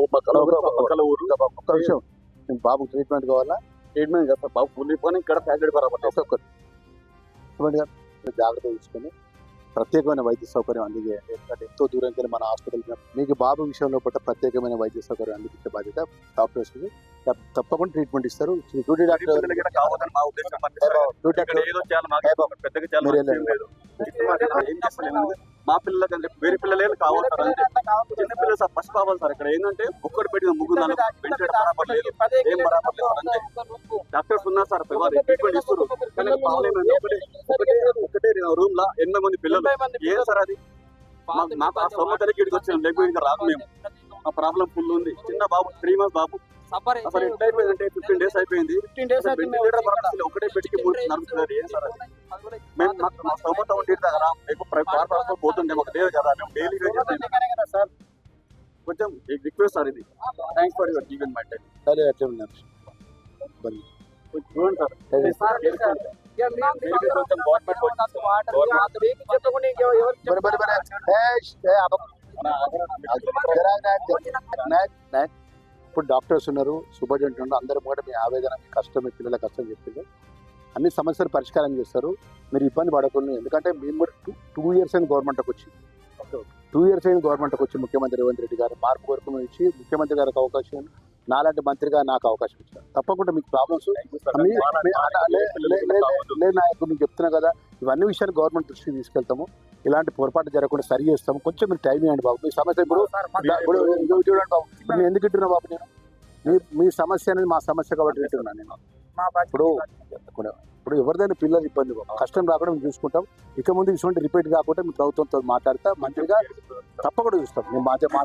ఒక్క విషయం, బాబు ట్రీట్మెంట్ కావాలా? ట్రీట్మెంట్ చేస్తారు బాబు ఫుల్ అయిపోయి ఇక్కడ ప్యాకెట్ బరాబర్ జాగ్రత్త తీసుకొని ప్రత్యేకమైన వైద్య సౌకర్యం అందజేయండి. ఎందుకంటే ఎంతో దూరంకి వెళ్ళి మన హాస్పిటల్కి మీకు బాబు విషయంలో పట్ల ప్రత్యేకమైన వైద్య సౌకర్యం అందించే బాధ్యత డాక్టర్స్ తప్పకుండా ట్రీట్మెంట్ ఇస్తారు. డ్యూటీ డాక్టర్ మా పిల్లలకి అంటే వేరే పిల్లలే కావాలి సార్. అంటే చిన్న పిల్లలు సార్ ఫస్ట్ కావాలి సార్. ఇక్కడ ఏంటంటే ఒక్కటి పెట్టిన ముగ్గురు బరాబర్ లేదు, ఏం బరాబర్ లేదు అంటే డాక్టర్స్ ఉన్నారు సార్. ట్రీట్మెంట్ ఇస్తారు కానీ ఒకటే రూమ్ లా 8 మంది పిల్లలు. ఏం సార్ అది? మాకు ఆ సొమ్మతలకి ఇక్కడికి వచ్చాం, లేకపోతే ఇంకా రాదు. మేము ఆ ప్రాబ్లం ఫుల్ ఉంది. చిన్న బాబు 3 months బాబు అసలు ఎట్లా అయిపోయింది అంటే 15 days అయిపోయింది. ఒకటే పెట్టి నడుపుతున్నారు. ఏం సార్ అది? మేము మా సొమ్మత ఉంటే దగ్గర పోతుండే మాకు లేదు కదా, మేము డైలీ సార్. కొంచెం రిక్వెస్ట్ సార్, ఇది thanks for your given my time. సరే అట్లా ఉన్నారు చూడండి సార్. ఇప్పుడు డాక్టర్స్ ఉన్నారు, సూపరింటెండెంట్ ఉన్నారు, అందరూ కూడా మీ ఆవేదన, మీ కష్టం, మీ పిల్లల కష్టం చెప్పింది. అన్ని సమస్యలు పరిష్కారం చేస్తారు. మీరు ఇబ్బంది పడకుండా, ఎందుకంటే మేము కూడా 2 years అయిన గవర్నమెంట్కి వచ్చి 2 years అయిన గవర్నమెంట్కి వచ్చి ముఖ్యమంత్రి రేవంత్ రెడ్డి గారు మార్పు వరకు ఇచ్చి ముఖ్యమంత్రి గారికి అవకాశం, నాలాంటి మంత్రిగా నాకు అవకాశం ఇచ్చారు. తప్పకుండా మీకు ప్రాబ్లమ్స్ నాయకుడు మీకు చెప్తున్నా కదా, ఇవన్నీ విషయాలు గవర్నమెంట్ దృష్టికి తీసుకెళ్తాము. ఇలాంటి పొరపాటు జరగకుండా సరి చేస్తాము. కొంచెం మీరు టైం ఇవ్వండి బాబు. మీ సమస్య ఇప్పుడు చూడండి బాబు, ఇప్పుడు నేను ఎందుకు ఇట్టున్నా బాబు? నేను మీ సమస్య అనేది మా సమస్య కాబట్టి ఇట్టున్నాను నేను. ఇప్పుడు ఎవరిదైనా పిల్లలు ఇబ్బంది కష్టం రాకుండా మేము చూసుకుంటాం. ఇక ముందు ఇటువంటి రిపీట్ కాకుండా మీ ప్రభుత్వంతో మాట్లాడతా మంత్రిగా తప్పకుండా చూస్తాం. మేము మాటిస్తాం.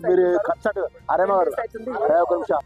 మీరు కన్సల్ట్ అరే ఒక నిమిషం